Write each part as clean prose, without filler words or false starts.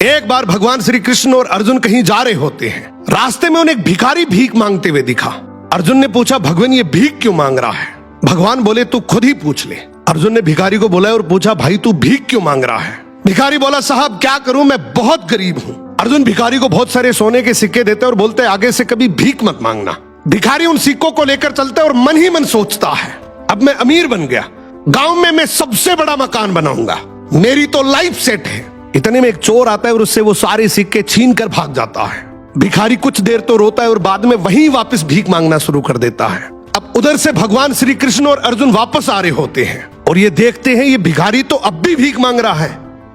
एक बार भगवान श्री कृष्ण और अर्जुन कहीं जा रहे होते हैं। रास्ते में उन्हें एक भिखारी भीख मांगते हुए दिखा। अर्जुन ने पूछा, भगवान ये भीख क्यों मांग रहा है? भगवान बोले, तू खुद ही पूछ ले। अर्जुन ने भिखारी को बोला और पूछा, भाई तू भीख क्यों मांग रहा है? भिखारी बोला, साहब क्या करूं, मैं बहुत गरीब हूं। अर्जुन भिखारी को बहुत सारे सोने के सिक्के देते और बोलते, आगे से कभी भीख मत मांगना। भिखारी उन सिक्कों को लेकर चलता है और मन ही मन सोचता है, अब मैं अमीर बन गया, गांव में मैं सबसे बड़ा मकान बनाऊंगा, मेरी तो लाइफ सेट है। इतने में एक चोर आता है और उससे वो सारे सिक्के छीन कर भाग जाता है। भिखारी कुछ देर तो रोता है और बाद में वहीं वापस भीख मांगना शुरू कर देता है। अब उधर से भगवान श्री कृष्ण और अर्जुन वापस आ रहे होते हैं और ये देखते हैं ये भिखारी तो अब भी भीख मांग रहा है।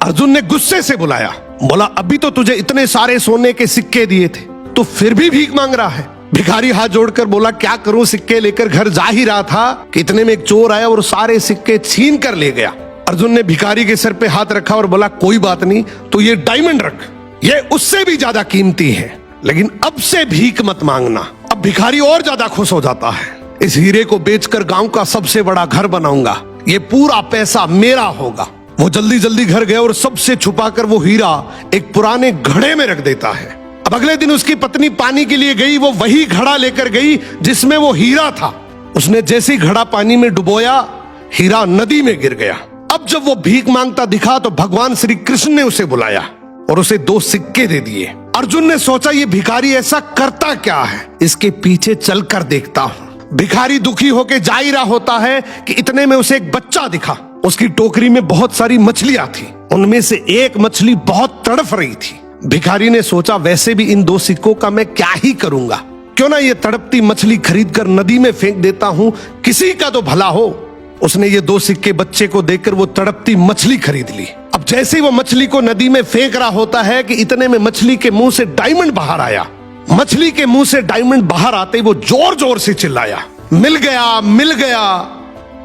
अर्जुन ने गुस्से से बुलाया, बोला, अभी तो तुझे इतने सारे सोने के सिक्के दिए थे, तो फिर भी भीख मांग रहा है। भिखारी हाथ जोड़कर बोला, क्या करूं, सिक्के लेकर घर जा ही रहा था कि इतने में एक चोर आया और सारे सिक्के छीन कर ले गया। अर्जुन ने भिखारी के सर पे हाथ रखा और बोला, कोई बात नहीं, तो ये डायमंड रख, ये उससे भी ज्यादा कीमती है, लेकिन अब से भीख मत मांगना। अब भिखारी और ज्यादा खुश हो जाता है, इस हीरे को बेचकर गांव का सबसे बड़ा घर बनाऊंगा, ये पूरा पैसा मेरा होगा। वो जल्दी जल्दी घर गया और सबसे छुपाकर वो हीरा एक पुराने घड़े में रख देता है। अब अगले दिन उसकी पत्नी पानी के लिए गई, वो वही घड़ा लेकर गई जिसमें वो हीरा था। उसने जैसे ही घड़ा पानी में डुबोया, हीरा नदी में गिर गया। अब जब वो भीख मांगता दिखा तो भगवान श्री कृष्ण ने उसे बुलाया और उसे 2 सिक्के दे दिए। अर्जुन ने सोचा, ये भिखारी ऐसा करता क्या है, इसके पीछे चलकर देखता हूं। भिखारी दुखी होकर जा ही रहा होता है कि इतने में उसे एक बच्चा दिखा। उसकी टोकरी में बहुत सारी मछलियां थी, उनमें से एक मछली बहुत तड़फ रही थी। भिखारी ने सोचा, वैसे भी इन 2 सिक्कों का मैं क्या ही करूंगा, क्यों ना ये तड़पती मछली खरीदकर नदी में फेंक देता हूं, किसी का तो भला हो। उसने ये 2 सिक्के बच्चे को देकर वो तड़पती मछली खरीद ली। अब जैसे ही वो मछली को नदी में फेंक रहा होता है कि इतने में मछली के मुंह से डायमंड बाहर आया। मछली के मुंह से डायमंड बाहर आते ही वो जोर जोर से चिल्लाया, मिल गया, मिल गया।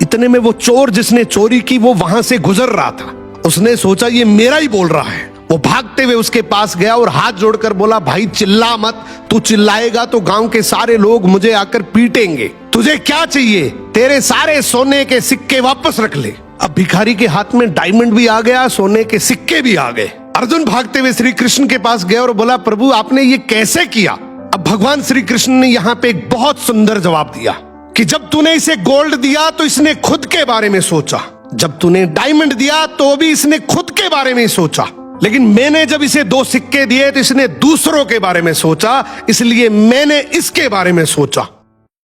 इतने में वो चोर जिसने चोरी की वो वहां से गुजर रहा था। उसने सोचा, ये मेरा ही बोल रहा है। वो भागते हुए उसके पास गया और हाथ जोड़कर बोला, भाई चिल्ला मत, तू चिल्लाएगा तो गांव के सारे लोग मुझे आकर पीटेंगे। तुझे क्या चाहिए? तेरे सारे सोने के सिक्के वापस रख ले। अब भिखारी के हाथ में डायमंड भी आ गया, सोने के सिक्के भी आ गए। अर्जुन भागते हुए श्री कृष्ण के पास गया और बोला, प्रभु आपने ये कैसे किया? अब भगवान श्री कृष्ण ने यहाँ पे एक बहुत सुंदर जवाब दिया कि जब तूने इसे गोल्ड दिया तो इसने खुद के बारे में सोचा, जब तूने डायमंड दिया तो भी इसने खुद के बारे में सोचा, लेकिन मैंने जब इसे 2 सिक्के दिए तो इसने दूसरों के बारे में सोचा, इसलिए मैंने इसके बारे में सोचा।